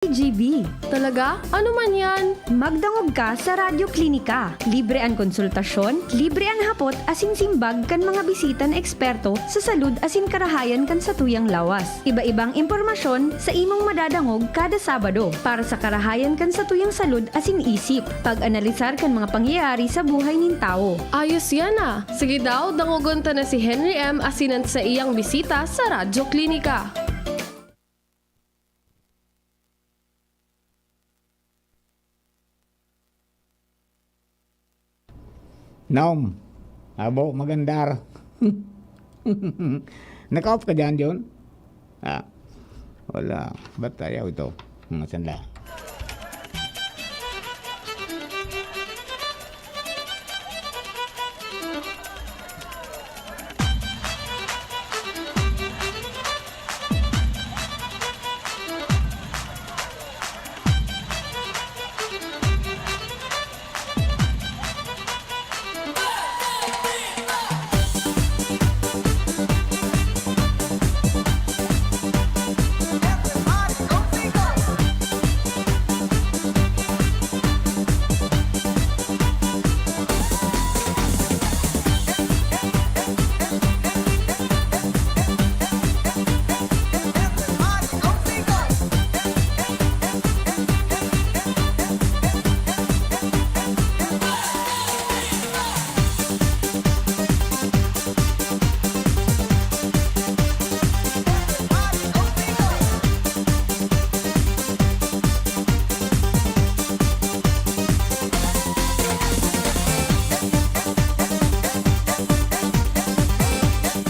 GB. Talaga? Ano man yan? Magdangog ka sa Radyo Klinika. Libre ang konsultasyon, libre ang hapot asin simbag kan mga bisita na eksperto sa salud asin karahayan kan sa tuyang lawas. Iba-ibang impormasyon sa imong madadangog kada Sabado para sa karahayan kan sa tuyang salud asin isip. Pag-analisar kan mga pangyayari sa buhay nin tao. Ayos yan ah. Sige daw, dangugon ta na si Henry M. asinan sa iyang bisita sa Radyo Klinika. Naum, abo, magandar. Naka-off ka dyan, John? Wala. Ba't ayaw ito? Sanda.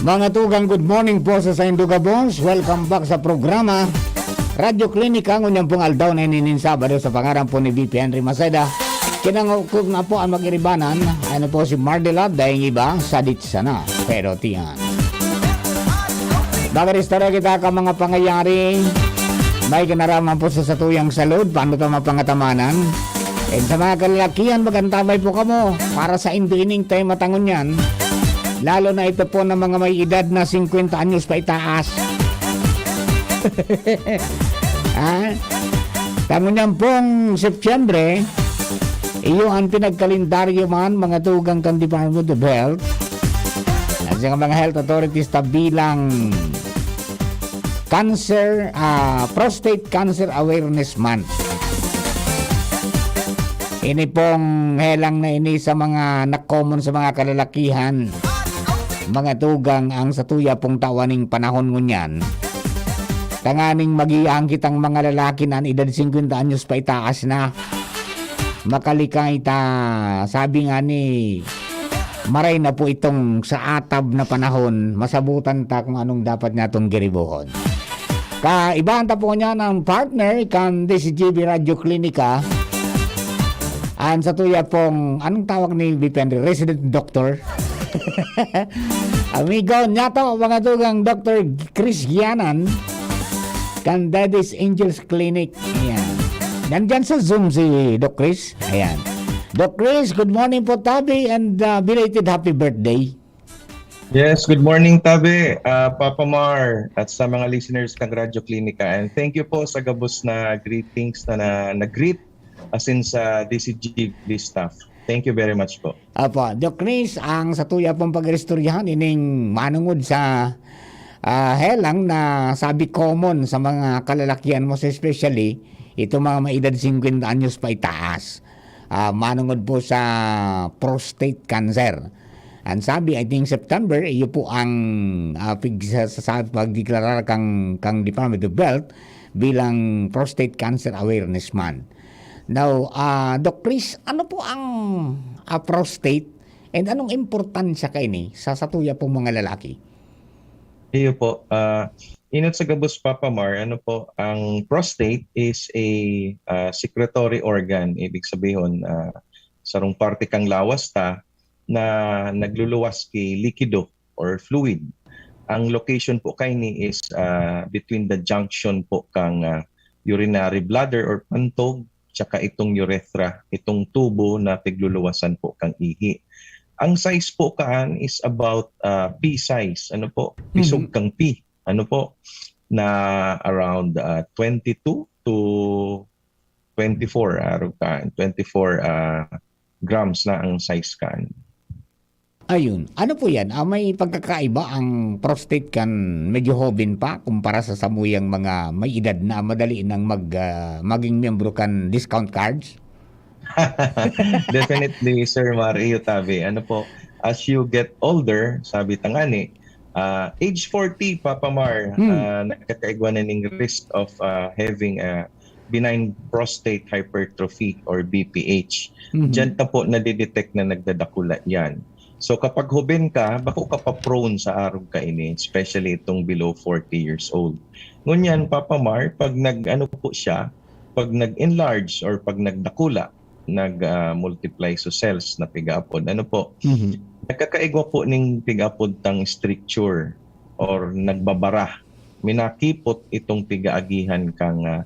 Mga tugang, good morning po sa Sainduga Bones. Welcome back sa programa Radyo Klinika. Ngunyang pong aldaw na ininin Sabado sa pangarang po ni VP Henry Maceda. Kinangukog na po ang mag-iribanan. Ano po si Mardela, dahil iba, sadit sana. Pero tiyan. Bagaristarya kita ka mga pangyayari. May kinaraman po sa satuyang salud. Paano ito mapangatamanan? And sa mga kalalakihan, magantabay po kamo. Para sa indining tayo matangon yan. Lalo na ito po ng mga may edad na 50 anyos pa itaas. Tangon yan pong Setyembre, iyo ang pinagkalendaryo man mga tugang kan Department of Health at sa mga health authorities ta bilang Prostate Cancer Awareness Month. Ini pong helang na ini sa mga na-common sa mga kalalakihan. Mga tugang ang satuya pong tawaning panahon ngunyan. Tanganing magiang kitang mga lalaki na edad 50 anyos pa itaas na. Makalikay ta, sabi nga ni maray na po itong sa atab na panahon, masabutan ta kung anong dapat natong giribuhon. Kaibahan ta po niya ng partner kan DCGB Radyo Klinika. Ang satuya pong, anong tawag ni VP Resident Doctor? Amigo nyato mga tugang Dr. Chris Gianan kan Daddy's Angels Clinic. Ayan. Nandyan sa Zoom si Doc Chris. Ayan. Doc Chris, good morning po Tabi and belated happy birthday. Yes, good morning Tabi, Papa Mar at sa mga listeners ng Radyo Klinika. And thank you po sa gabos na greetings na nag-greet asin sa DCGB staff. Thank you very much po. Apo, Doc Chris, ang satuya pong pag-restoryahan ining manungod sa helang na sabi common sa mga kalalakihan mo, especially ito mga maedad 50 anyos pa itaas. Manungod po sa prostate cancer. Ang sabi, I think September, iyo po ang sa pagdeklarar kang Department of Health bilang Prostate Cancer Awareness Month. Now, Doc Chris, ano po ang prostate and anong importansya kaini sa satuya pong mga lalaki? Iyo po, inot sa gabos Papa Mar, ano po, ang prostate is a secretory organ. Ibig sabihin, sarong parte kang lawas ta na nagluluwas kay likido or fluid. Ang location po kaini is between the junction po kang urinary bladder or pantog tsaka itong urethra, itong tubo na pigluluwasan po kang ihi. Ang size po kaan is about pea size. Ano po? Pisog kang pea. Ano po? Na around 22 to 24 Rugtan, 24 grams na ang size kan. Ayun. Ano po yan? May pagkakaiba ang prostate kan medyo hoben pa kumpara sa samuyang mga may edad na madali nang maging miyembro kan discount cards? Definitely, Sir Mario Tabe. Ano po, as you get older, sabi tangani, age 40, Papa Mar, nagkakaigwa na ng risk of having a benign prostate hypertrophy or BPH. Diyan na po nadidetect na nagdadakula yan. So kapag huben ka, bako ka pa prone sa arog kainin, especially itong below 40 years old. Ngunyan, Papa Mar, pag po siya, pag nag-enlarge or pag nagdakula, nag-multiply so cells na pigaapod, nagkakaigwa po ng pigaapod tang stricture or nagbabara. Minakipot itong pigaagihan kang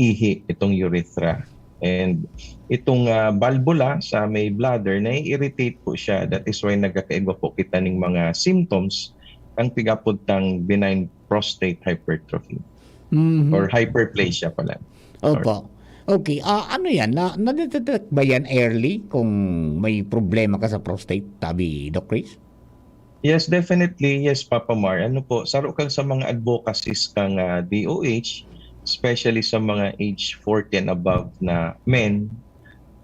ihi, itong urethra. And itong valvula sa may bladder, na-irritate po siya. That is why nagkakaigwa po kita ng mga symptoms ang pigapod tang benign prostate hypertrophy or hyperplasia pala. Opo. Okay. Ano yan? Na-detect ba yan early kung may problema ka sa prostate, Tabi, Doc Chris? Yes, definitely. Yes, Papa Mar. Ano po, saro kang sa mga advocacies kang DOH, especially sa mga age 40 and above na men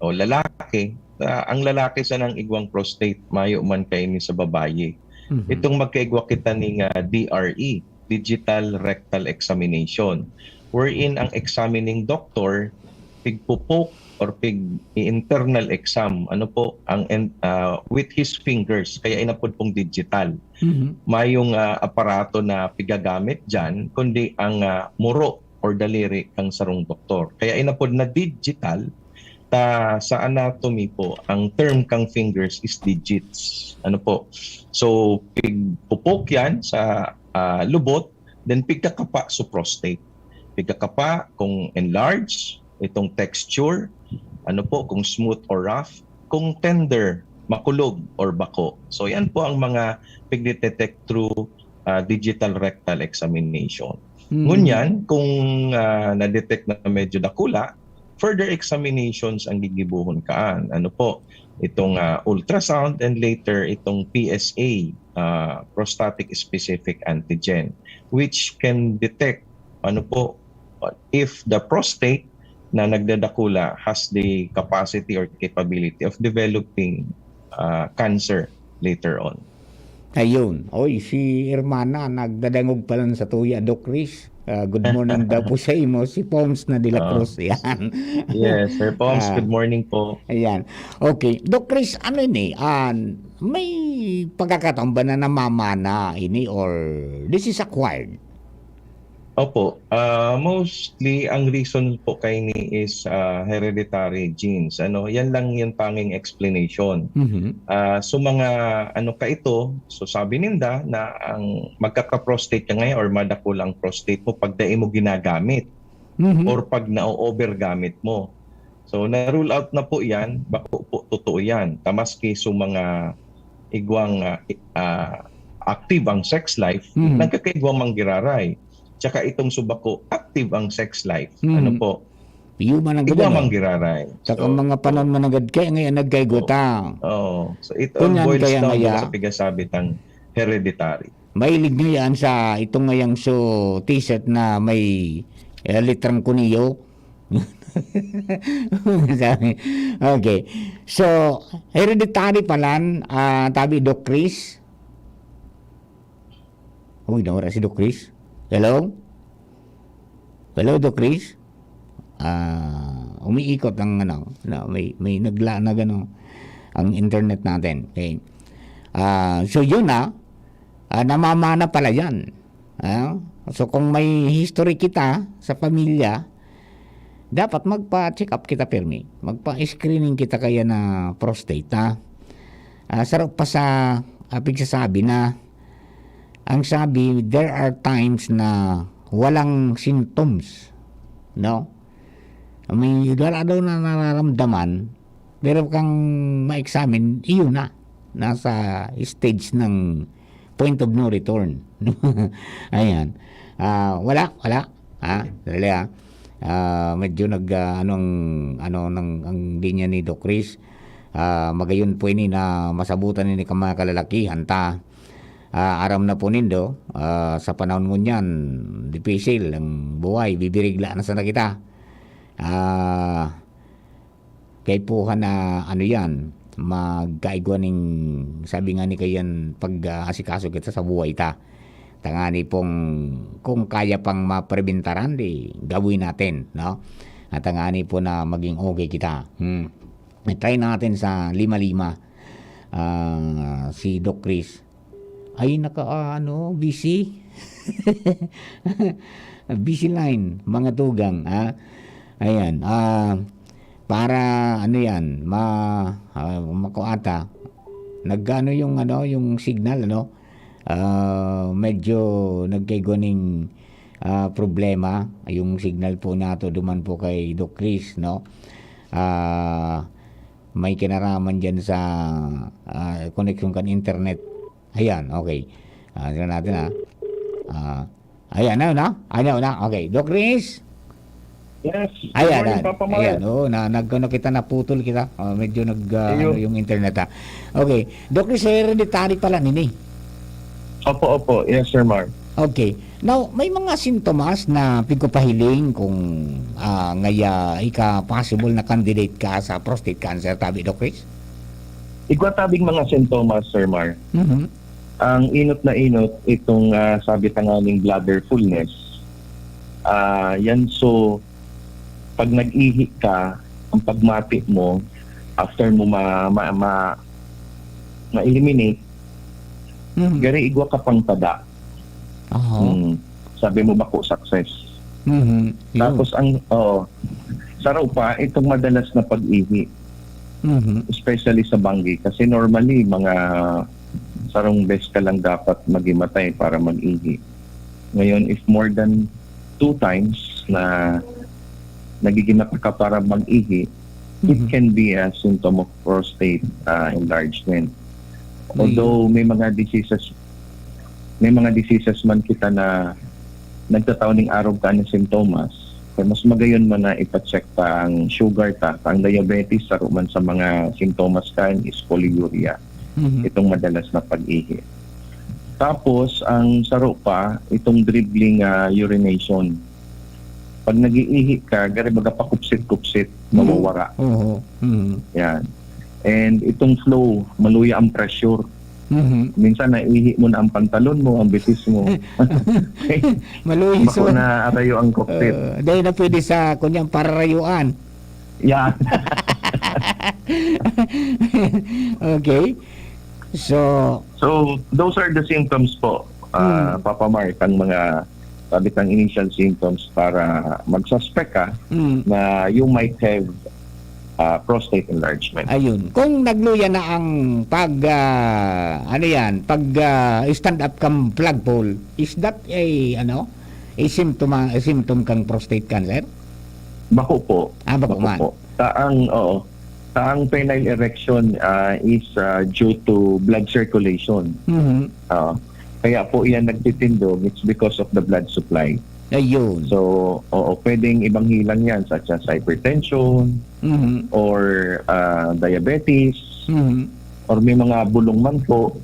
o lalaki. Ang lalaki sa nang igwang prostate, mayo man kaini sa babaye. Itong magkaigwa kita ng DRE, Digital Rectal Examination, wherein ang examining doctor pigpupok or pig-internal exam, with his fingers, kaya inapod pong digital. Mayong aparato na pigagamit dyan, kundi ang muro or daliri kang sarong doktor. Kaya inapod na digital, sa anatomy po, ang term kang fingers is digits. So, pigpupok yan sa lubot, then pigkakapa sa prostate. Pigkakapa kung enlarge, itong texture, kung smooth or rough, kung tender, makulog or bako. So yan po ang mga pigdetect through digital rectal examination. Ngunyan, kung na-detect na medyo dakula, further examinations ang gigibuhon kaan. Itong ultrasound and later itong PSA, prostatic specific antigen, which can detect if the prostate na nagdadakula has the capacity or capability of developing cancer later on. Ayun. Oy, si Hermana nagdadangog pa lang sa tuya, Doc Chris. Good morning daw po sa imo, si Poms na de la Cruz. Yan. Yes, Sir Poms, good morning po. Ayan. Okay. Doc Chris, may pagkakataon ba na namamana ini or this is acquired? Opo, mostly ang reason po kay ni is hereditary genes. Yan lang yung tanging explanation. So mga ito, so sabi ninda na ang magkaka-prostate ka ngayon or madakul ang prostate mo pag dai mo ginagamit or pag na-over gamit mo. So na-rule out na po yan, bako po totoo yan. Tamaski so mga igwang active ang sex life, nagkakaigwang manggiraray. Tsaka itong subako, active ang sex life. Human ang Iba manggiraray. Saka mga panon managad kaya ngayon nagkaigota. So it all boils down sa pigasabit ang hereditary. Mahilig niya yan sa itong ngayang t-shirt na may litrang kuniyo. Okay. So, hereditary palan, Tabi, Doc Chris. Uy, nawala si Doc Chris. Hello? Hello, Doc Chris? Umiikot ang may nagla na ang internet natin. Okay. So yun namamana pala yan. So kung may history kita sa pamilya, dapat magpa-check up kita permi. Magpa-screening kita kaya na prostate. Sarap pa sa pigsasabi na ang sabi, there are times na walang symptoms. No? May wala daw na nararamdaman, pero kang ma-examine, iyon na. Nasa stage ng point of no return. Ayan. Wala. Ha? Dali ha. Medyo ang linya ni Doc Chris. Magayon po ini na masabutan ni mga kalalakihan ta. Aram na po nindo, sa panahon ngunyan, dipisil, ang buhay, bibirigla na sana kita. Kay po na yan, magkaigwa ning sabi nga ni kayan pag asikaso kita sa buhay ta. Tangani pong kung kaya pang mapreventaran di gawin natin, no? At tangani po na maging okay kita. Try natin sa 5-5. Si Doc Chris ay busy. Busy line, mga tugang, ha? Ayan, para makuata nagano yung signal, medyo nagkaygoning problema yung signal po nato duman po kay Doc Chris, no? May kinaraman dyan sa connection kan internet. Ayan, okay. Tignan natin, ayan na. Okay, Doc Chris. Yes. Ayan, Good morning, Papa Mar. ayan, kita naputol kita. Medyo yung internet, ha. Okay, Doc Chris, hereditary pala nini. Opo. Yes, Sir Mar. Okay. Now, may mga sintomas na pigpapahiling kung possible na candidate ka sa prostate cancer, tabi, Doc Chris? Igwatabing mga sintomas, Sir Mar. Mm-hmm. Ang inot na inot, itong sabi tanganing bladder fullness. Yan, so, pag nag-ihi ka, ang pagmati mo, after mo ma-eliminate, Mm-hmm. gari igwa ka pang tada. Sabi mo bako success. Mm-hmm. Tapos saraw pa, itong madalas na pag-ihi. Mm-hmm. Especially sa banggi. Kasi normally, mga sarong best ka lang dapat magimatay para mag-ihi. Ngayon, if more than 2 times na nagigimat ka para mag-ihi, it can be a symptom of prostate enlargement. Although may mga diseases man kita na nagtataw ning araw ka ng sintomas, kaya mas magayon man na ipacheck pa ang sugar ta, ang diabetes, saro man sa mga sintomas kan is polyuria. Itong madalas na pag-ihi. Tapos, ang saro pa, itong dribbling urination. Pag nag-iihi ka, gari baga pa kupsit-kupsit, mawawara. Yan. And itong flow, maluya ang pressure. Minsan naihi mo na ang pantalon mo, ang bitis mo. Maluya. Bako na atayo ang cockpit. Dahil na pwede sa kunyang pararayuan. Yan. Okay. So, those are the symptoms po, Papa Mark, ang mga sabi kang initial symptoms para mag-suspect ka na you might have prostate enlargement. ayun. Kung nagluya na ang pag stand up kang flagpole, is that a symptom kang prostate cancer? Bako po. Bako man. Po. Taang penile erection is due to blood circulation. Kaya po iyan nagtitindog, it's because of the blood supply. Ayun. So, pwedeng ibang hilang yan such as hypertension or diabetes or may mga bulong man po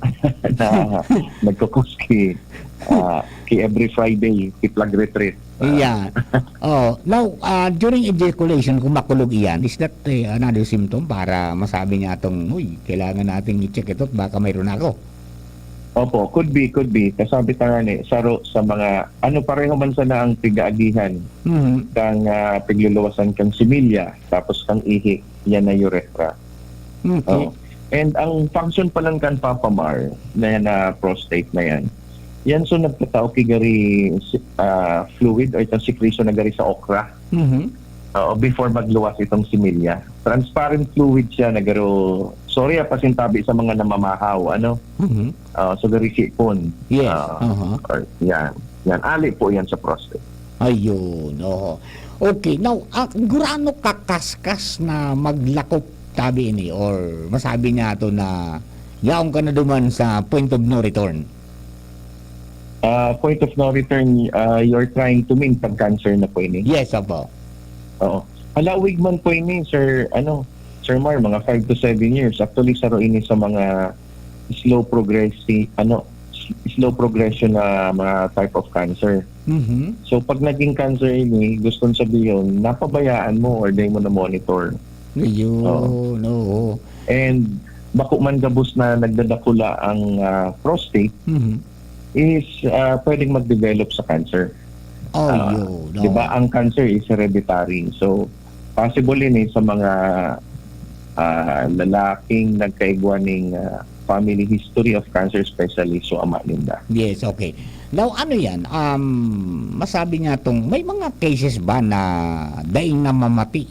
na nagkukuski every Friday, plug retreat. Yeah. Now, during ejaculation, kung makulog iyan, is that another symptom para masabi niya itong, kailangan nating i-check ito at baka mayroon ako? Opo, could be. Kasabi tangan saro sa mga, pareho man sana ang tigaagihan. Kang pigluluwasan kang similya, tapos kang ihi, yan na urethra. Okay. And ang function pa lang kan Papa Mar, na prostate na yan, yan so nagtatao kigari fluid o itong secretion na gari sa okra. Before magluwas itong similya. Transparent fluid siya na garo, sorry pasintabi sa mga namamahaw, so gari sipon. Yes. Or, yan, ali po yan sa prostate. Ayun, Okay, now, gurano kakaskas na maglakop tabi ini or masabi niya to na yaong ka na duman sa point of no return? point of no return, you're trying to mean pag-cancer na po ini. Yes, opo. Oo. Halawig man po ini, Sir, Sir Mar, mga 5 to 7 years. Actually, saro ini sa mga slow progression na mga type of cancer. Mhm. So, pag naging cancer ini, gustong sabihin, napabayaan mo or di mo na monitor. Ayun, oo. And bako man gabos na nagdadakula ang prostate, Mhm. is pwedeng mag-develop sa cancer. Oh, yun. Di ba? Ang cancer is hereditary. So, possible yun sa mga lalaking nagkaigwa ng family history of cancer, especially so ama nila. Yes, okay. Now, ano yan? Masabi nga tong, may mga cases ba na daing namamati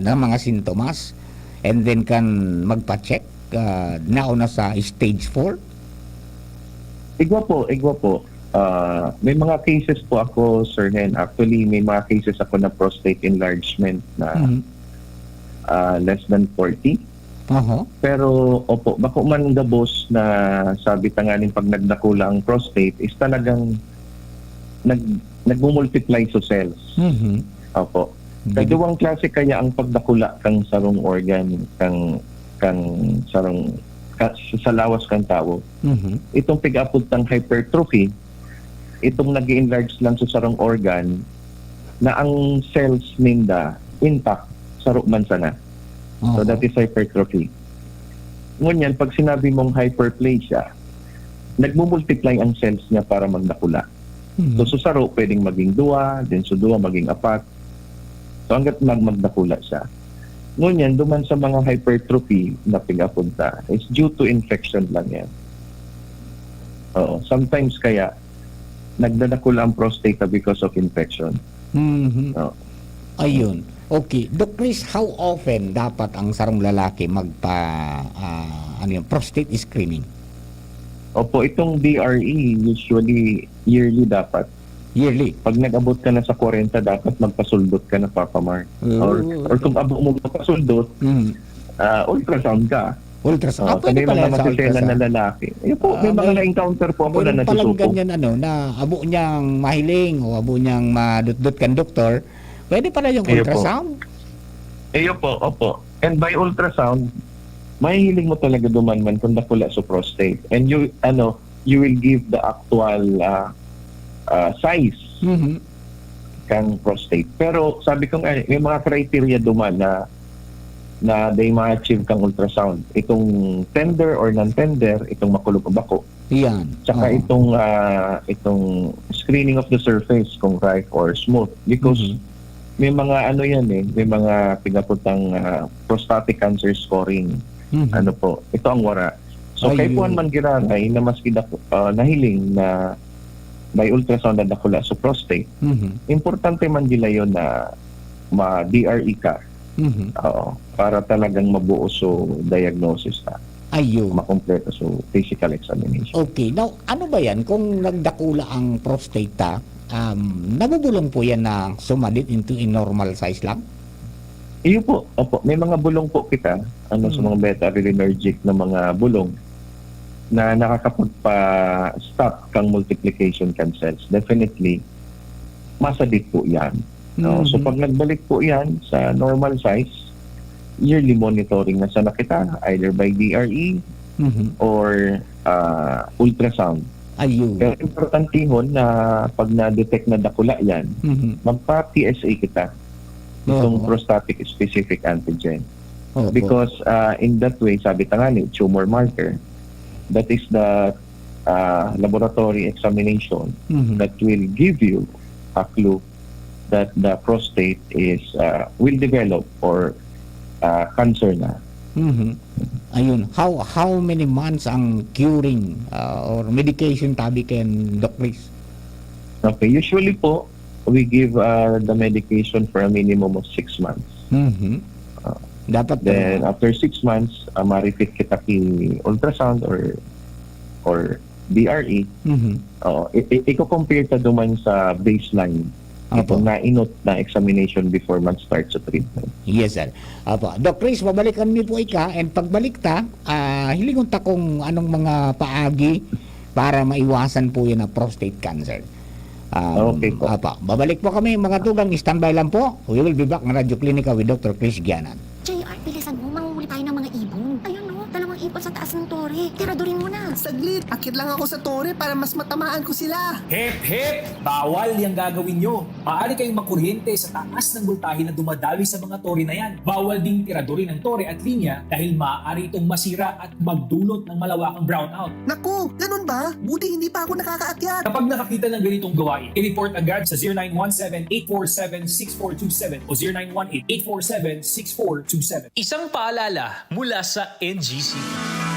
ng mga sintomas and then kan magpa-check nauna sa stage 4? Igwa po. May mga cases po ako, Sir Hen. Actually, may mga cases ako na prostate enlargement na less than 40. Pero, opo, bako man gabos na sabi tanganin pag nagdakula ang prostate is talagang nag-multiply sa cells. Mhm. Opo. Kaduwang klase kaya ang pagdakula kang sarong organ, kang sarong sa lawas kang tao. Mhm. Itong pig-apod ng hypertrophy, itong nag-enlarge lang sa sarong organ na ang cells ninda intact saro man sana. So that is hypertrophy. Ngunyan, pag sinabi mong hyperplasia, nagmumultiply ang cells niya para magdakula. Mhm. So sa saro, pwedeng maging 2, then sa 2 maging 4. So hanggat magdakula siya. Ngunyan, duman sa mga hypertrophy na pingapunta is due to infection lang yan. Oo. Sometimes kaya, nagdadakula ang prostate because of infection. Mhm. Oo. Ayun. Okay. Doc Chris, how often dapat ang sarong lalaki prostate screening? Opo, itong DRE, usually yearly dapat. Yearly? Pag nag-abot ka na sa 40, dapat magpasuldot ka na, Papa Mark. Or kung abot mo magpasuldot, Mhm. ultrasound ka. Ultrasound. Pwede Pwede pala mga yan sa masisela na ultrasound. lalaki. Ayun po, may mga na-encounter po ako na Meron palang nasusuko. ganyan na abo niyang mahiling o abo niyang madutdut kan doktor. Pwede pala yung Ayun po. ultrasound. Ayun po, opo. And by ultrasound, mahihiling mo talaga dumanman kung nakula sa prostate. And you will give the actual size Mhm. kang prostate. Pero sabi ko nga, may mga criteria duman na they ma-achieve kang ultrasound. Itong tender or non-tender, itong makulog o bako. Yan. Tsaka Oo. itong screening of the surface kung right or smooth. Because may mga may mga pinapuntang prostatic cancer scoring. Mhm. Ito ang wara. So kay Ayun. puan man giranay na maski nahiling na by ultrasound na dakula sa prostate, Mhm. importante man gila yun na ma-DRE ka. Mhm. Oo, para talagang mabuo so diagnosis na, Ayun. makompleto so physical examination. Okay. Now, ano ba yan? Kung nagdakula ang prostate, nabubulong po yan na sumalit into a normal size lang? Iyo po, opo, may mga bulong po kita, sa mga beta-adrenergic na mga bulong na nakakapagpa-stop kang multiplication can cells. Definitely, masadit po yan. No? So Mhm. pag nagbalik po yan sa normal size, yearly monitoring na sana kita, either by DRE Mhm. or ultrasound. Ayun. Pero importantihon na pag na-detect na dakula yan, Mhm. magpa-PSA kita, itong Oo. prostatic specific antigen. Opo. Because in that way, sabi tangani, tumor marker, that is the laboratory examination Mhm. that will give you a clue that the prostate is will develop or cancer na. Mhm. Ayun. How many months ang curing or medication tabi ken Doc Chris? Okay, usually po, we give the medication for a minimum of 6 months. Mhm. Dapat Then after 6 months, ma-repeat kita ki ultrasound or DRE. Mhm. Iko-compare ta duman sa baseline. Opo. Itong nainot na examination before mag-start sa treatment. Yes, sir. Apo. Doc Chris, babalikan mi po ika and pagbalik ta, hilingon ta kung anong mga paagi para maiwasan po yun na prostate cancer. Okay po. Babalik po kami mga tugang, standby lang po. We will be back na Radyo Klinika with Dr. Chris Gianan. JR, bilisan mo, manguhuli tayo ng mga ibon. Ayun no, dalawang ibon sa taas ng tore. Tiradurin mo na. Saglit, akit lang ako sa tore para mas matamaan ko sila. Hep, hep! Bawal yung gagawin nyo. Maaari kayong makuryente sa taas ng voltahe na dumadawi sa mga tore na yan. Bawal ding tiradurin ng tore at linya dahil maaari itong masira at magdulot ng malawakang brownout. Naku, ganun ba? Buti hindi pa ako nakakaakyat. Kapag nakakita ng ganitong gawain, i-report agad sa 0917-847-6427 o 0918-847-6427. Isang paalala mula sa NGC.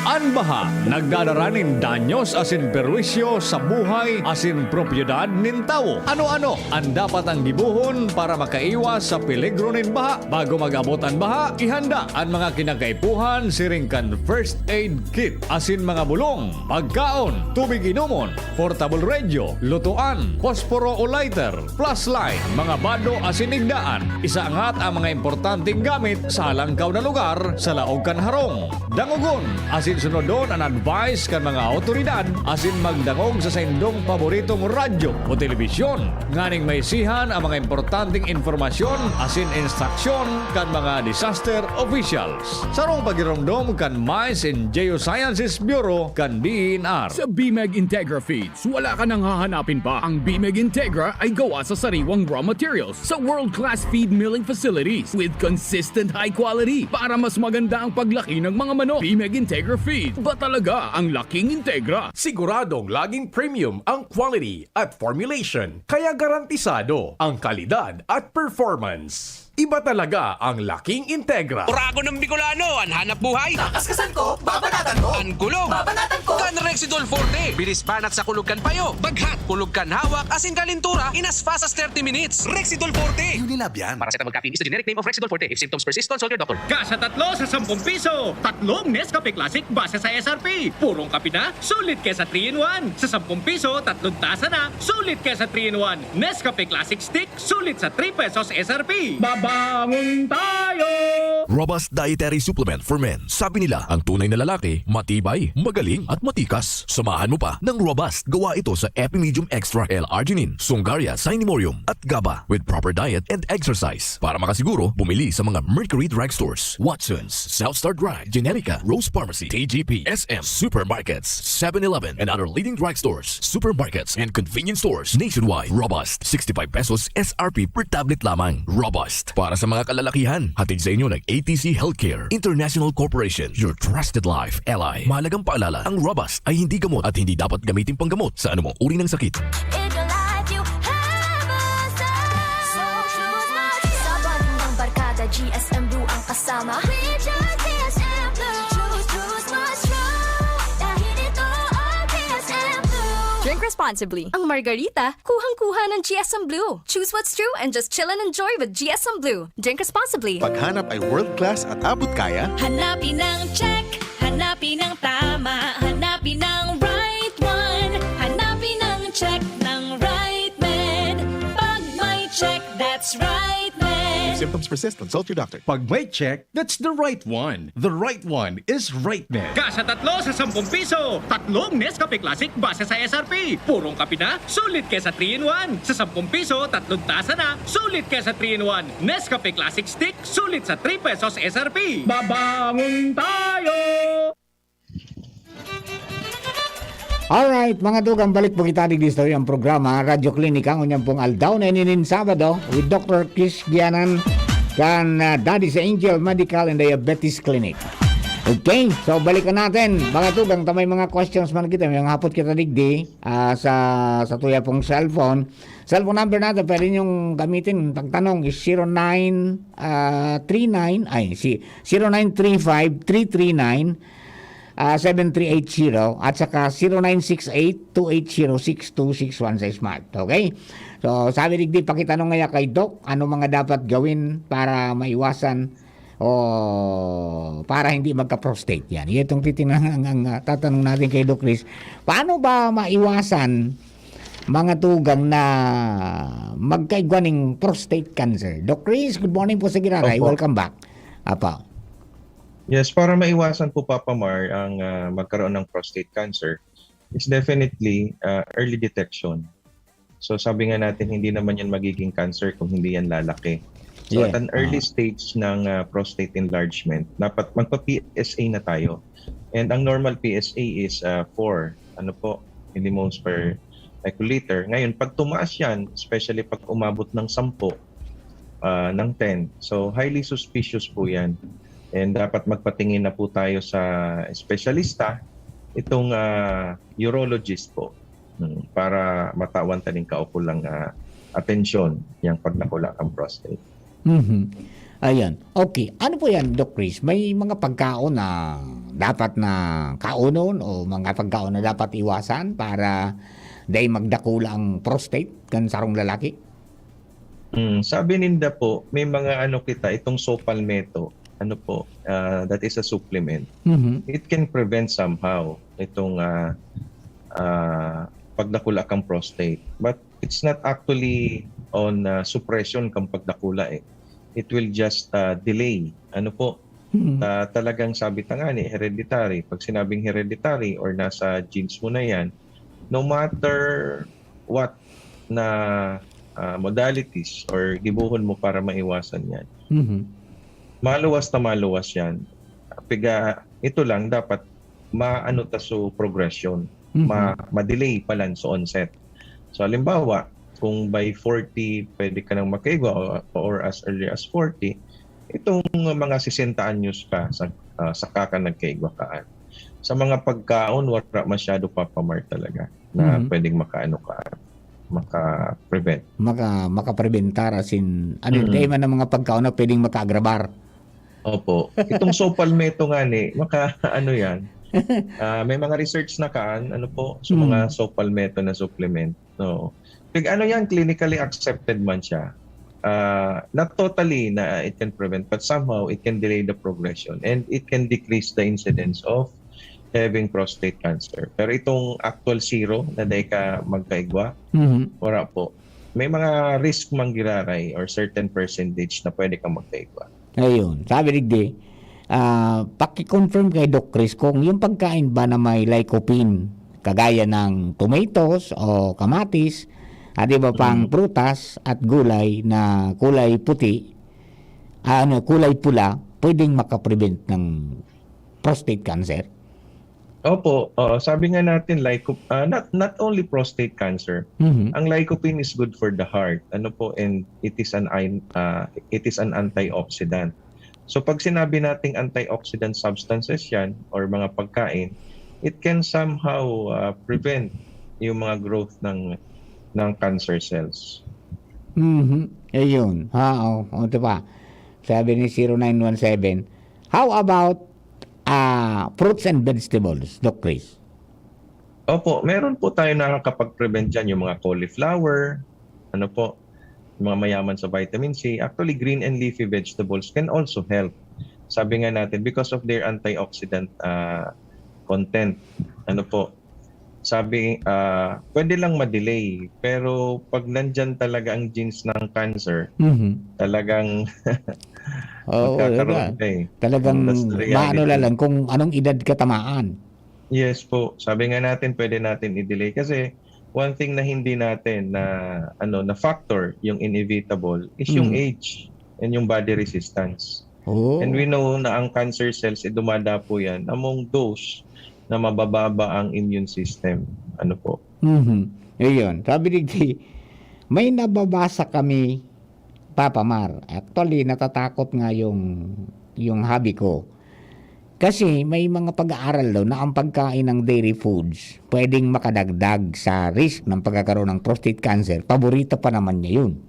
Anbaha, nagdadaranin danyos asin perwisyo sa buhay asin propiedad nin tao. Ano-ano ang dapat ang gibuhon para makaiwas sa peligro nin baha? Bago mag-abot ang baha, ihanda ang mga kinakaipuhan siringkan first aid kit asin mga bulong, pagkaon, tubig inumon, portable radio, lutuan, posporo o lighter, flashlight, mga bado asin igdaan. Isaangat ang mga importanteng gamit sa halangkaw na lugar sa laog kan harong. Dangugon asin sunodon ang advice kan mga otoridad asin magdangog sa saindong paboritong radyo o telebisyon. Nganing may sihan ang mga importanteng informasyon asin instruksyon kan mga disaster officials. Sarong pagiromdom kan Mines and Geosciences Bureau kan DNR. Sa BMEG Integra Feeds, wala ka nang hahanapin pa. Ang BMEG Integra ay gawa sa sariwang raw materials sa world-class feed milling facilities with consistent high quality para mas maganda ang paglaki ng mga manok. BMEG Integra Feed, ba talaga ang laking Integra? Siguradong laging premium ang quality at formulation, kaya garantisado ang kalidad at performance. Iba talaga ang laking Integra. Urago ng Bicolano, ang hanap buhay. Nakaskasan ko, babanatan ko. Ang kulog. Babanatan ko. Kan Rexidol Forte. Bilis banat sa kulog kan payo. Baghat, kulog kan hawak, asin kalintura in as fast as 30 minutes. Rexidol Forte. Unilab yan. Paracetamol caffeine is the generic name of Rexidol Forte. If symptoms persist, consult your doctor. Kasha tatlo sa 10 piso. Tatlong Nescafe Classic base sa SRP. Purong kape na, sulit kesa 3-in-1. Sa 10 piso, tatlong tasa na, sulit kesa 3-in-1. Nescafe Classic Stick, sulit sa 3 pesos SRP. Babangon tayo! Robust Dietary Supplement for Men. Sabi nila, ang tunay na lalaki, matibay, magaling at matikas. Samahan mo pa ng Robust. Gawa ito sa Epimedium Extra L-Arginine, Songaria Cinnamomum at GABA with proper diet and exercise. Para makasiguro, bumili sa mga Mercury Drugstores, Watson's, Southstar Drug, Generica, Rose Pharmacy, TGP, SM, Supermarkets, 7-Eleven, and other leading drugstores, supermarkets, and convenience stores nationwide. Robust, 65 pesos SRP per tablet lamang. Robust. Para sa mga kalalakihan, hatid sa inyo ng ATC Healthcare International Corporation, your trusted life ally. Mahalagang paalala, ang Robust ay hindi gamot at hindi dapat gamitin panggamot sa anumang uri ng sakit. In your life, you have a son. So choose my Sa banding ng barkada, GSM Blue ang kasama. We just GSM Blue. Choose my strong. Dahil ito ang GSM Blue. Drink responsibly. Ang margarita, kuhang-kuha ng GSM Blue. Choose what's true and just chill and enjoy with GSM Blue. Drink responsibly. Paghanap ay world-class at abot kaya, Hanapin ang check, hanapin ang tama, hanapin ang right one, hanapin ang check ng right man. Pag may check, that's right man. symptoms persist, consult your doctor. Pag may check, that's the right one. The right one is Rightman. Kasha tatlo sa 10 piso. Tatlong Nescafe Classic base sa SRP. Purong kape na, sulit kesa 3-in-1. Sa 10 piso, tatlong tasa na, sulit kesa 3-in-1. Nescafe Classic Stick, sulit sa 3 pesos SRP. Babangon tayo! Alright, mga tugang, balik po kita di story ang programa Radyo Klinika ngunyang pong aldaw na ininin Sabado with Dr. Chris Gianan kan Daddy sa Angel Medical and Diabetes Clinic. Okay, so balikan natin mga tugang, tamay mga questions man kita, may mga hapot kita digdi sa tuya pong cellphone number natin, pwede niyong gamitin pagtanong is 0935-339 at saka 0968-280-6261 sa Smart. Okay? So, sabi digdi, pakitanong ngaya kay Doc, ano mga dapat gawin para maiwasan o para hindi magka-prostate yan. Itong tatanong natin kay Doc Chris, paano ba maiwasan mga tugang na magkaigwaning prostate cancer? Doc Chris, good morning po sa Giraray. Welcome back. Apa. Yes, para maiwasan po Papa Mar ang magkaroon ng prostate cancer, is definitely early detection. So sabi nga natin, hindi naman yan magiging cancer kung hindi yan lalaki. So Yeah. at an early stage ng prostate enlargement, dapat magpa-PSA na tayo. And ang normal PSA is 4 millimoles per microliter. Ngayon, pag tumaas yan, especially pag umabot ng 10, ng 10, so highly suspicious po yan. And dapat magpatingin na po tayo sa espesyalista, itong urologist po, para matawan taling kaukulang atensyon yung pag nakula ang prostate. Ayan. Okay. Ano po yan, Doc Chris? May mga pagkaon na dapat na kaunon o mga pagkaon na dapat iwasan para dahil magdakula ang prostate kan sarong lalaki? Sabi ninda po, may mga itong Sopalmeto, that is a supplement. It can prevent somehow itong pagdakula kang prostate. But it's not actually on suppression kang pagdakula eh. It will just delay. Talagang sabi nga ni hereditary. Pag sinabing hereditary or nasa genes mo na yan, no matter what na modalities or gibuhon mo para maiwasan yan, maluwas na maluwas yan. Ito lang, dapat progression. Ma-delay pa lang sa onset. So, halimbawa, kung by 40 pwede ka nang makaigwa or as early as 40, itong mga 60 anyos ka, saka ka nagkaigwa kaan. Sa mga pagkaon, wala masyado papamar talaga na pwedeng maka-prevent. Maka-preventar as in, dahil man ng mga pagkaon na pwedeng maka-agrabar. Opo. Itong Sopalmeto nga yan. May mga research na kaan, sa mga Sopalmeto na supplement. No. Yan, clinically accepted man siya. Not totally na it can prevent, but somehow it can delay the progression and it can decrease the incidence of having prostate cancer. Pero itong actual zero na dahil ka magkaigwa, wala po. May mga risk manggiraray or certain percentage na pwede kang magkaigwa. Ayun. Sabi Rigde, paki-confirm kay Doc Chris kung yung pagkain ba na may lycopene, kagaya ng tomatoes o kamatis, at iba pang prutas at gulay na kulay puti, kulay pula, pwedeng makaprevent ng prostate cancer? Opo, sabi nga natin not only prostate cancer. Ang lycopene is good for the heart. And it is an antioxidant. So pag sinabi nating antioxidant substances yan or mga pagkain, it can somehow prevent yung mga growth ng cancer cells. Ayun. Diba? Sabi ni 0917, how about fruits and vegetables, Doc Chris? Opo, meron po tayo nakakapag-prevent dyan, yung mga cauliflower, mga mayaman sa vitamin C. Actually, green and leafy vegetables can also help. Sabi nga natin, because of their antioxidant content. Sabi, pwede lang ma-delay. Pero pag nandyan talaga ang genes ng cancer, talagang magkakaroon Talagang maano lang kung anong edad katamaan. Yes po. Sabi nga natin, pwede natin i-delay. Kasi one thing na hindi natin na factor, yung inevitable, is yung age and yung body resistance. And we know na ang cancer cells, dumadapo yan among those na mabababa ang immune system. Ayun. Sabi Rigde, may nababasa kami, Papa Mar. Actually, natatakot nga yung hobby ko. Kasi may mga pag-aaral daw na ang pagkain ng dairy foods pwedeng makadagdag sa risk ng pagkakaroon ng prostate cancer. Paborito pa naman niya yun.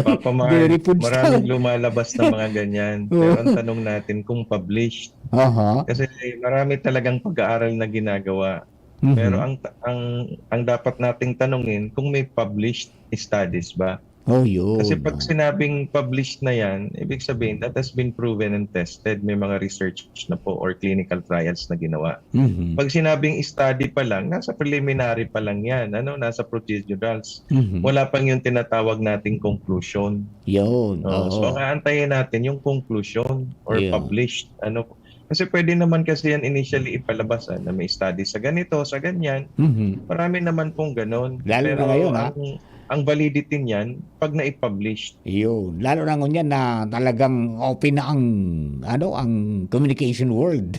Papa Mar, maraming lumalabas ng mga ganyan. Pero ang tanong natin kung published. Kasi marami talagang pag-aaral na ginagawa. Pero ang dapat nating tanungin kung may published studies ba. Yun. Kasi pag sinabing published na yan, ibig sabihin that has been proven and tested. May mga research na po or clinical trials na ginawa. Pag sinabing study pa lang, nasa preliminary pa lang yan. Nasa procedurals. Wala pang yung tinatawag nating conclusion. Yun. So, ang aantayin natin yung conclusion or published. Kasi pwede naman kasi yan initially ipalabas na may study sa ganito, sa ganyan. Marami naman pong ganon. Lalo na ngayon, ha? Ang validity niyan pag na-publish. Yun. Lalo na ngunyan na talagang open na ang communication world.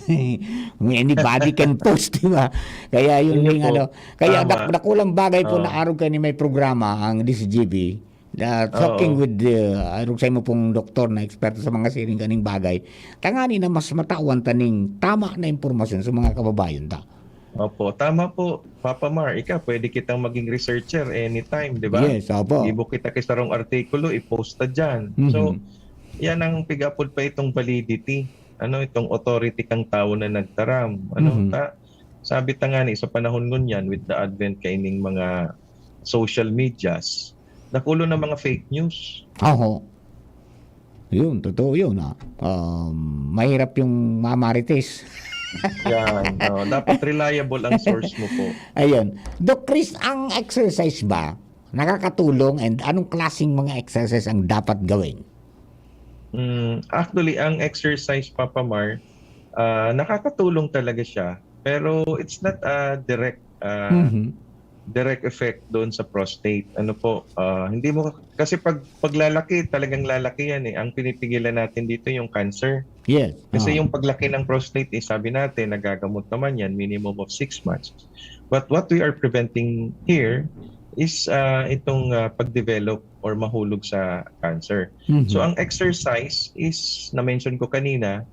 Anybody can post, di ba? Kaya yun yung kaya nakulang bagay po na araw kayo ni may programa ang DCGB na talking with araw sa mo pong doktor na eksperto sa mga siring kaning bagay. Tangani na mas matawan taning tama na impormasyon sa mga kababayan ta. Opo, tama po. Papa Mar, ikaw pwede kitang maging researcher anytime, di ba? Yes, opo. Ibo kita kisarong artikulo, i-post ta dyan. So, yan ang pigapod pa itong validity. Itong authority kang tao na nagtaram. Sabi ta nga ni, sa panahon ngunyan with the advent kaining mga social medias, nakulo na mga fake news. Oo. Yun, totoo yun. Mahirap yung mamarites. Yan. Dapat reliable ang source mo po. Ayun. Doc Chris, ang exercise ba nakakatulong and anong klaseng mga exercise ang dapat gawin? Actually, ang exercise, Papa Mar, nakakatulong talaga siya. Pero it's not a direct effect doon sa prostate. Hindi mo kasi paglalaki, talagang lalaki yan eh. Ang pinipigilan natin dito yung cancer. Yes. Kasi yung paglaki ng prostate, sabi natin, nagagamot naman yan, minimum of 6 months. But what we are preventing here is itong pag-develop or mahulog sa cancer. So ang exercise is, na-mention ko kanina,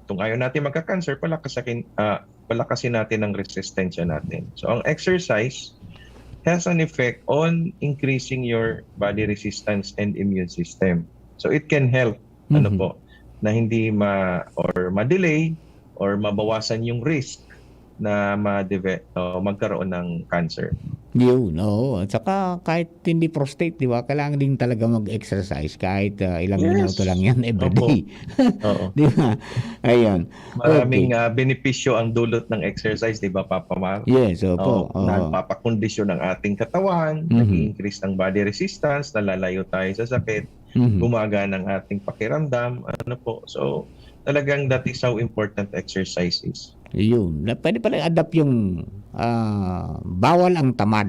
kung ayaw natin magka-cancer, palakasin natin ang resistensya natin. So ang exercise has an effect on increasing your body resistance and immune system. So it can help na hindi ma-delay or mabawasan yung risk na magkaroon ng cancer. Yun, oo. At saka kahit hindi prostate, di ba, kailangan din talaga mag-exercise kahit ilang minuto lang yan everyday. Oo. Di ba? Ayun. Maraming benepisyo ang dulot ng exercise, di ba, Papa Mar? Yes, opo. Nagpapakondisyon ng ating katawan, nag-increase ng body resistance, nalalayo tayo sa sakit, gumagaan ng ating pakiramdam. So, talagang that is how important exercise is. Yun. Pwede pala adapt yung bawal ang tamad.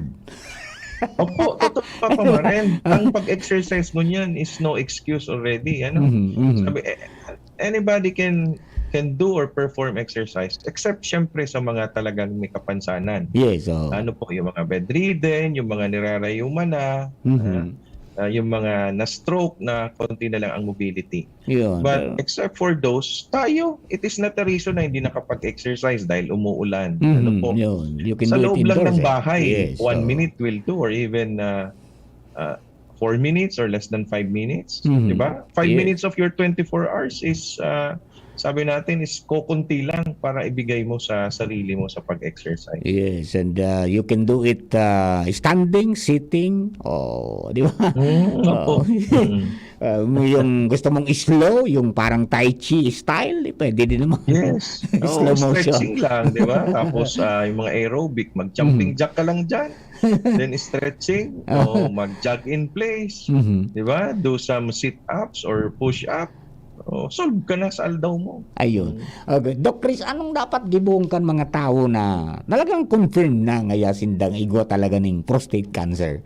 Opo, totoo Papa Mar. Ang pag-exercise mo niyan is no excuse already. Sabi, anybody can do or perform exercise except syempre sa mga talagang may kapansanan. Yes. Yung mga bedridden, yung mga nirarayuman na, yung mga na-stroke na konti na lang ang mobility. Yun. But except for those, it is not a reason na hindi nakapag-exercise dahil umuulan. Yun. You can sa do loob it lang indoors, ng bahay, 1 Yes, minute will do or even 4 minutes or less than 5 minutes. Diba? 5 minutes of your 24 hours is sabi natin is kukunti lang para ibigay mo sa sarili mo sa pag-exercise. Yes, and you can do it standing, sitting, di ba? Yung gusto mong slow, yung parang Tai Chi style, pwede din naman. Yes. Slow motion. Stretching lang, di ba? Tapos yung mga aerobic, mag-jumping jack ka lang dyan. Then stretching, mag-jog in place, di ba? Do some sit-ups or push-up. Solve ka na sa aldaw mo. Ayun. Okay. Doc Chris, anong dapat gibuongkan mga tao na nalagang confirm na ngaya sindang igwa talaga ng prostate cancer?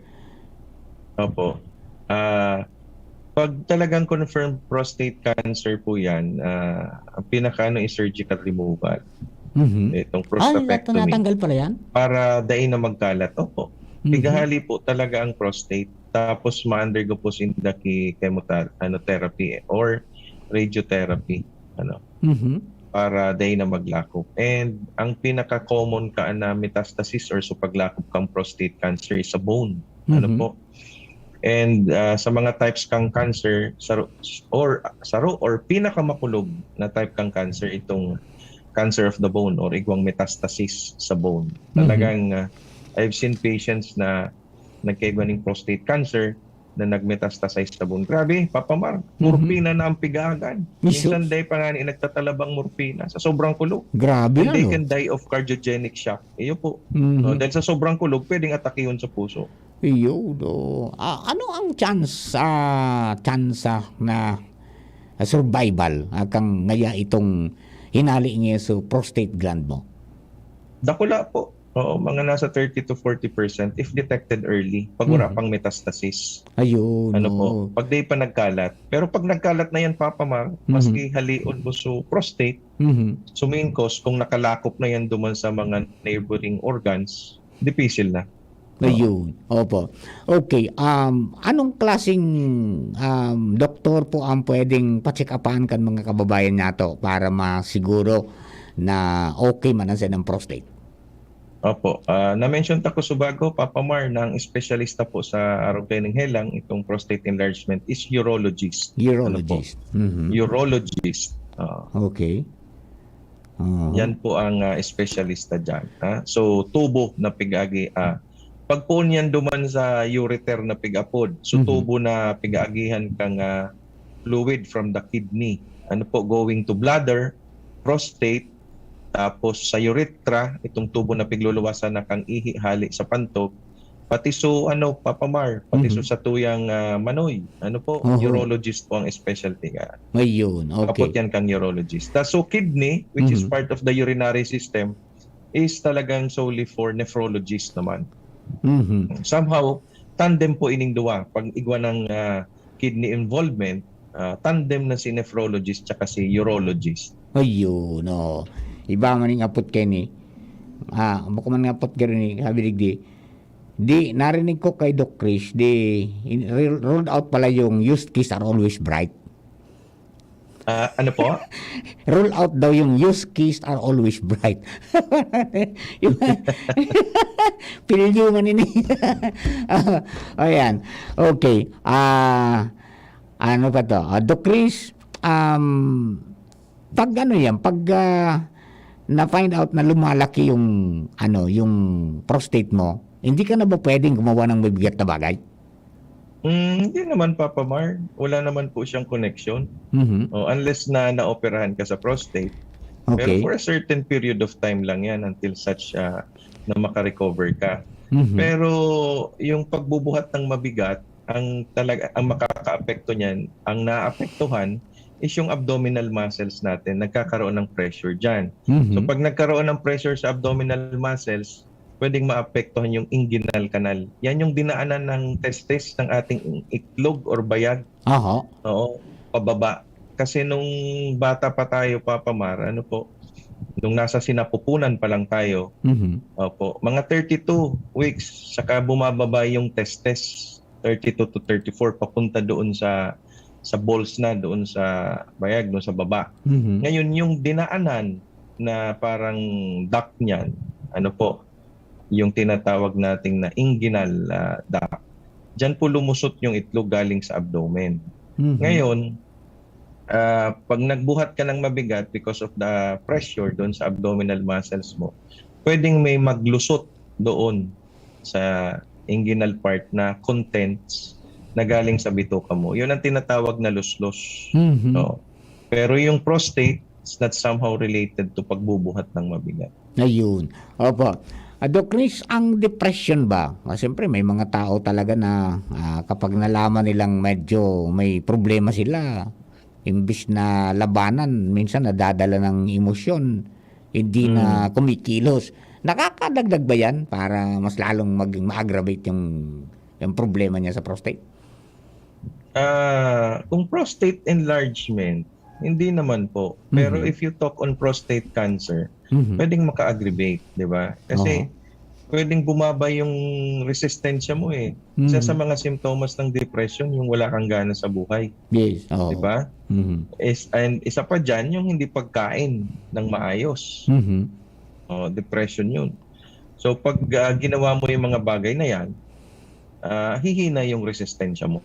Opo. Pag talagang confirmed prostate cancer po yan, ang pinaka is surgical removal. Itong prostatectomy. Natanggal pala yan? Para dain na magkalat. Opo. Bigahali po talaga ang prostate. Tapos ma-undergo po sindaki chemotherapy or radiotherapy para day na maglakop. And ang pinaka-common na metastasis or sa paglakop kang prostate cancer is sa bone. And sa mga types kang cancer saro or pinakamakulog na type kang cancer itong cancer of the bone or igwang metastasis sa bone. Talagang I've seen patients na nagkaiba ng prostate cancer na nagmetastasize sa bone. Grabe, Papa Mar, morphina na ang pigagan. Minsan day pa nga nagtatalabang morphina sa sobrang kulog. Grabe. And they can die of cardiogenic shock. Iyo po. Dahil sa sobrang kulog, pwedeng atake yun sa puso. Iyo. Ano ang chance na survival kang ngaya itong hinali niya sa prostate gland mo? Dakula po. Oo, mga nasa 30 to 40% if detected early, pag wala pang metastasis. Ayun. Ano po, pag di pa nagkalat. Pero pag nagkalat na yan, Papa Mar, maski halion mo sa prostate, so main cause, kung nakalakop na yan duman sa mga neighboring organs, difficile na. Ayun. Opo. Okay. Anong klaseng doktor po ang pwedeng pa-check upan kan mga kababayan nato para masiguro na okay man ang ng prostate? Opo. Na-mention tako subago, Papa Mar, na ang espesyalista po sa araw-kaining helang, itong prostate enlargement, is urologist. Urologist. Urologist. Okay. Yan po ang espesyalista dyan. So, tubo na pig-agi. Pag po niyan duman sa ureter na pig-apod, so tubo na pig-agihan kang fluid from the kidney. Ano po, going to bladder, prostate, tapos sa urethra, itong tubo na pigluluwasan na kang ihi-hali sa pantog, pati so Papa Mar, pati so sa tuyang manoy. Ano po, urologist po ang specialty ka. Ayun, okay. Kapot yan kang urologist. So kidney, which is part of the urinary system, is talagang solely for nephrologist naman. Somehow, tandem po ining duwa. Pag igwa ng kidney involvement, tandem na si nephrologist tsaka si urologist. Ayun, iba man yung apot kayo ni. Baka man nga apot kayo ni, sabi di, narinig ko kay Doc Chris, rolled out pala yung used keys are always bright. Ano po? Roll out daw yung used keys are always bright. Pinilyo man ini. Ayan. Okay. Ano pa to? Doc Chris, pag na-find out na lumalaki yung yung prostate mo, hindi ka na ba pwedeng gumawa ng mabigat na bagay? Hindi naman, Papa Mar. Wala naman po siyang connection. Unless na naoperahan ka sa prostate. Okay. Pero for a certain period of time lang yan until such na makarecover ka. Pero yung pagbubuhat ng mabigat, ang makakaapekto niyan, ang naapektuhan is yung abdominal muscles natin. Nagkakaroon ng pressure dyan. So pag nagkaroon ng pressure sa abdominal muscles, pwedeng maapektuhan yung inguinal canal. Yan yung dinaanan ng testes ng ating itlog or bayag. Oo, pababa. Kasi nung bata pa tayo, Papa Mar, nung nasa sinapupunan pa lang tayo, mga 32 weeks, saka bumababa yung testes, 32 to 34, papunta doon sa balls na, doon sa bayag, doon sa baba. Ngayon, yung dinaanan na parang duct niyan, yung tinatawag nating na inguinal duct. Diyan po lumusot yung itlog galing sa abdomen. Ngayon, pag nagbuhat ka ng mabigat because of the pressure doon sa abdominal muscles mo, pwedeng may maglusot doon sa inguinal part na contents na galing sa bituka mo. Yun ang tinatawag na luslos. Pero yung prostate is not somehow related to pagbubuhat ng mabigat. Ayun. Opo. Doc Chris, ang depression ba? Siyempre may mga tao talaga na kapag nalaman nilang medyo may problema sila, imbis na labanan, minsan nadadala ng emosyon, hindi na kumikilos. Nakakadagdag ba yan para mas lalong ma-aggravate yung problema niya sa prostate? Kung prostate enlargement, hindi naman po. Pero if you talk on prostate cancer, pwedeng maka-aggravate, di ba? Kasi pwedeng bumaba yung resistensya mo eh. Isa sa mga simptomas ng depression, yung wala kang gana sa buhay. Yes. Di ba? And isa pa dyan, yung hindi pagkain ng maayos. Depression yun. So pag ginawa mo yung mga bagay na yan, hihina yung resistensya mo.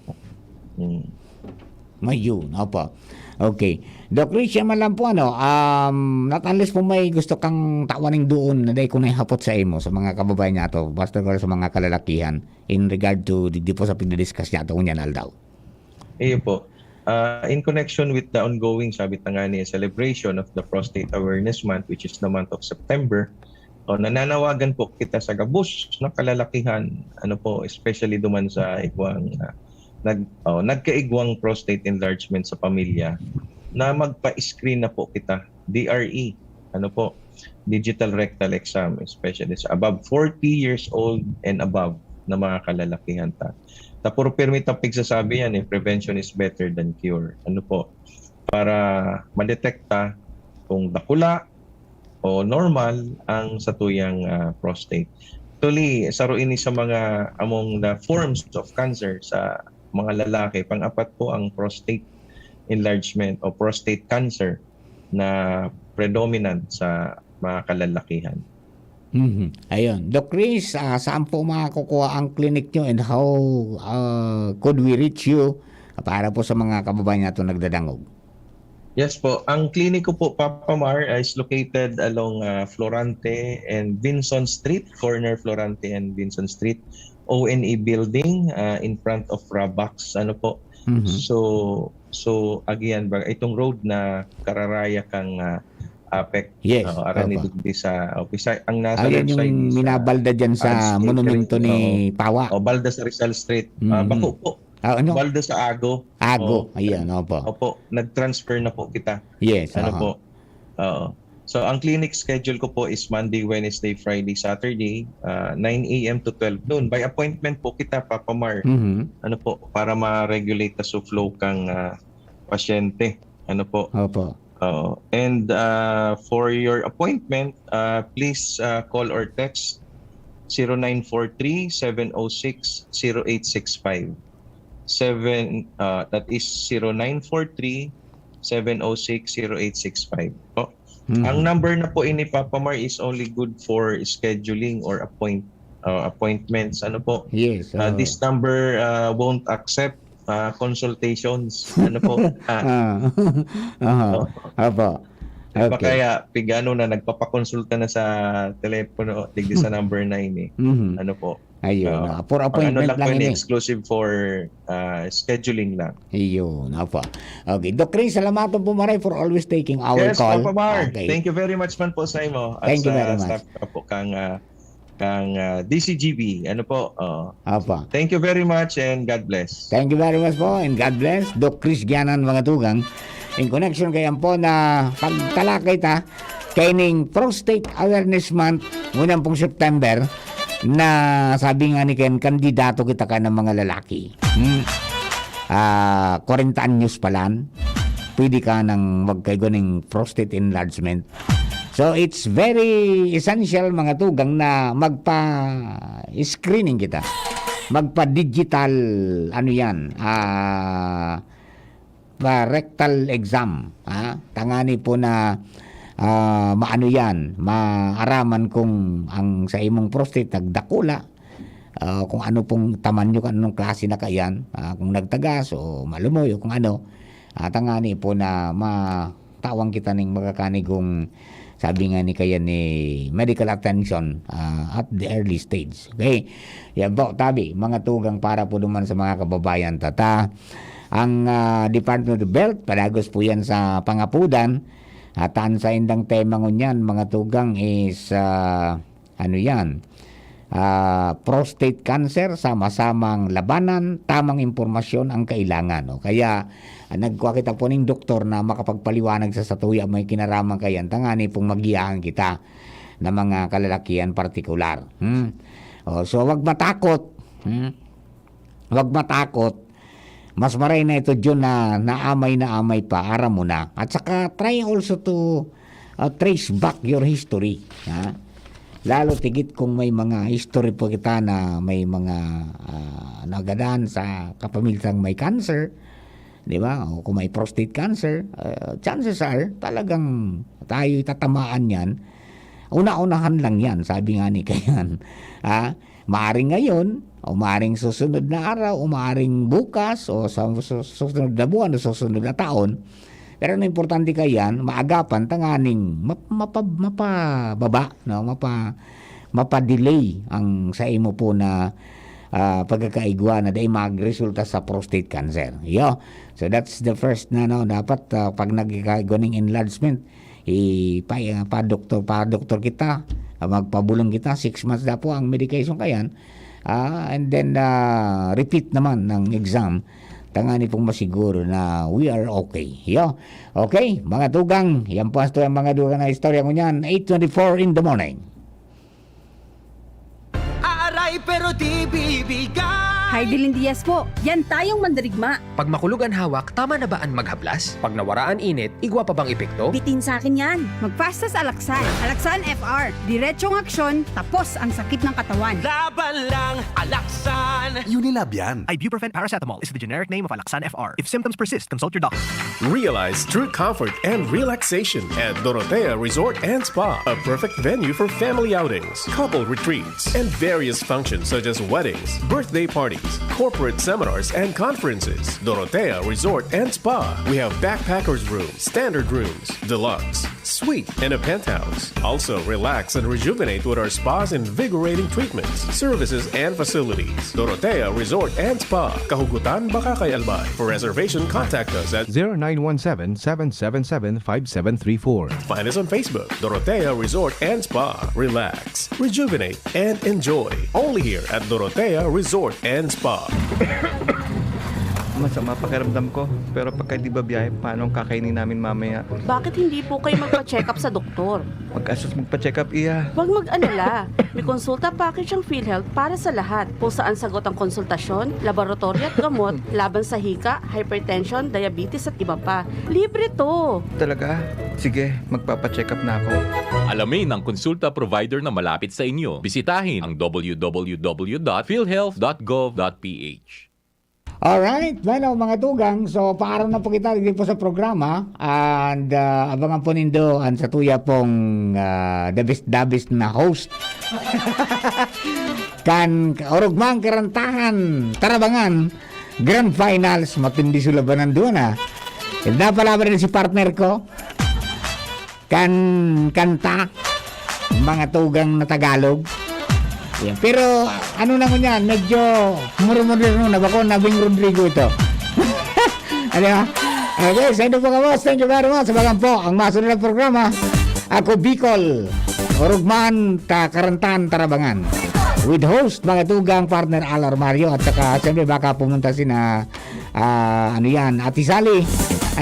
Mayun, opo. Okay. Doc Rich, man lang po not unless po may gusto kang tawaning doon na dahil kung naihapot sa imo sa mga kababayan niya to, basta ko sa mga kalalakihan in regard to di po sa pinadiscuss niya to kunyan aldaw. Iyo po. In connection with the ongoing, sabi nga niya, celebration of the Prostate Awareness Month, which is the month of September, nananawagan po kita sa gabus ng kalalakihan, especially duman sa igwang nagkaigwang prostate enlargement sa pamilya, na magpa-screen na po kita DRE, ano po, digital rectal exam, especially sa above 40 years old and above na mga kalalakihan ta. Puro permit ang pigsasabi yan, prevention is better than cure. Ano po, para madetekta kung dakula o normal ang satuyang prostate. Actually, saruin sa mga among the forms of cancer sa mga lalaki, pang-apat po ang prostate enlargement o prostate cancer na predominant sa mga kalalakihan. Ayun. Doc Chris, saan po makakukuha ang clinic nyo and how could we reach you para po sa mga kababayan natin nagdadangog? Yes po. Ang kliniko po, Papa Mar, is located along Florante and Vinson Street, corner Florante and Vinson Street, ONE building in front of Rabax. Ano po? So again, itong road na kararaya kang APEC, Yes. Aranidug sa office. Ang nasa Ayun website yung is, minabalda dyan sa monumento ni Pawa. Balda sa Rizal Street. Bako po. Ano? Balda sa Ago. Ago. Ayan, opo. Opo, nag-transfer na po kita. Yes. Ano po? Oo. So ang clinic schedule ko po is Monday, Wednesday, Friday, Saturday, 9 a.m. to 12 noon. By appointment po kita, Papa Mar. Ano po, para ma-regulate the flow kang pasyente. Ano po? Opo. And for your appointment, please call or text 0943-706-0865. That is 0943-706-0865. Po. Ang number na po ini, Papa Mar, is only good for scheduling or appointments. Ano po? Yes. This number won't accept consultations. Ano po? Opo. Okay. Kaya pigano na nagpapakonsulta na sa telepono digdi sa number 9 eh. Ano po? Ayun. For appointment lang po lang ini. exclusive for scheduling lang. Ayun. Opo. Okay. Doc Chris, salamat po Maray for always taking our Yes, call. Papa Mar. Okay. Thank you very much man po sa imo. Thank you very much. Staff ka po kang DCGB. Ano po? Opo. Thank you very much and God bless. Thank you very much po and God bless. Doc Chris Gianan mga tugang. In connection kayan po na pagtalakay ta kaining Prostate Awareness Month ngunang pong September na sabi nga ni Ken, kandidato kita ka ng mga lalaki. 40 anyos pa lang, pwede ka nang magkaigo ng prostate enlargement. So it's very essential mga tugang na magpa-screening kita. Magpa-digital rectal exam. Tangani po na maano yan, maaraman kung ang sa imong prostate nagdakula, kung ano pong tamanyo, anong klase na kayan, kung nagtagas o malumoy o kung ano, tangani po na matawang kita ng magkakanigong sabi nga ni kaya ni medical attention at the early stage. Okay? Yan po, tabi, mga tugang para po duman sa mga kababayan tata. Ang Department of Health, palagos po yan sa pangapudan. At ang sa indang tema ngunyan, mga tugang is, prostate cancer, sama-samang labanan, tamang impormasyon ang kailangan. No? Kaya, nagkuha kita po ng doktor na makapagpaliwanag sa satuya, may kinaraman kayan, tangani pong magiyahan kita na mga kalalakihan partikular. So, wag matakot. Wag matakot. Mas maray na ito dyan na naamay pa, aram mo na. At saka try also to trace back your history. Lalo tigit kung may mga history po kita na may mga nagadaan sa kapamilyang may cancer, di ba? O kung may prostate cancer, chances are talagang tayo tatamaan yan. Una-unahan lang yan, sabi nga ni Kayan. Maaring ngayon, o maaring susunod na araw, o maaring bukas, o sa susunod na buwan, o susunod na taon. Pero ang importante kayan, maagapan, tanganing mapababa, no? Mapadelay ang sa imo po na pagkakaigwa na dahil magresulta sa prostate cancer. So that's the first na dapat pag nagkakaigwa ng enlargement, pa-doktor kita, magpabulong kita, 6 months na po ang medication kayan, and then repeat naman ng exam tangani pong masiguro na we are okay. Yo. Okay, mga tugang, yan po ang mga dugang na istorya ko niyan, 8:24 in the morning. Aaray pero di bibigay. Heidelin Diaz po, yan tayong mandirigma. Pag makulog ang hawak, tama na ba ang maghablas? Pag nawaraan init, igwa pa bang epekto? Bitin sa akin yan. Magpastas Alaksan. Alaksan FR. Diretsong aksyon, tapos ang sakit ng katawan. Laban lang, Alaksan. Unilab yan. Ibuprofen paracetamol is the generic name of Alaksan FR. If symptoms persist, consult your doctor. Realize true comfort and relaxation at Dorotea Resort and Spa, a perfect venue for family outings, couple retreats, and various functions such as weddings, birthday parties, corporate seminars, and conferences. Dorotea Resort and Spa. We have backpackers rooms, standard rooms, deluxe, suite, and a penthouse. Also, relax and rejuvenate with our spa's invigorating treatments, services, and facilities. Dorotea Resort and Spa. Kahugutan, Bakakay, Albay. For reservation, contact us at 0917-777-5734. Find us on Facebook, Dorotea Resort and Spa. Relax, rejuvenate, and enjoy. Only here at Dorotea Resort and Spa. Masama pakiramdam ko, pero pagka di ba biyahe, paano ang kakainin namin mamaya? Bakit hindi po kayo magpa-check up sa doktor? Mag-asos magpa-check up, iya. Huwag mag-alala. May konsulta package ang PhilHealth para sa lahat. Kung saan sagot ang konsultasyon, laboratory at gamot, laban sa hika, hypertension, diabetes at iba pa. Libre to! Talaga? Sige, magpapa-check up na ako. Alamin ang konsulta provider na malapit sa inyo. Bisitahin ang www.philhealth.gov.ph. Alright, bueno mga tugang, so paaraw na po kita dito po sa programa and abangan po nindo ang sa tuya pong dabis na host. Kan Orugmang Karantahan, Tarabangan, Grand Finals, matindi sulabanan doon ha. Napalaban rin si partner ko, kanta, mga tugang na Tagalog. Yeah. Pero ano naman yan, medyo murmur-murmur na bako nabing Rodrigo ito. Ano ba? Okay, sa inyo po ka boss, thank you very much. Sabagan po ang masunod na programa. Ako Bicol, Orugman, Karantan, Tarabangan. With host, mga tugang, partner Alar Mario. At saka, siyempre baka pumunta sina, Ati Sally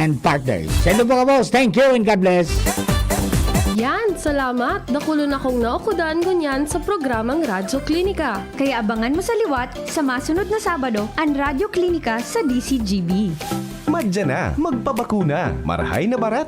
and partners. Sa inyo po ka boss, thank you and God bless. Yan, salamat. Nakulon akong naukudan kunyan sa programang Radyo Klinika. Kaya abangan mo sa liwat sa masunod na Sabado ang Radyo Klinika sa DCGB. Magdyan na, magpabakuna. Marahay na barat.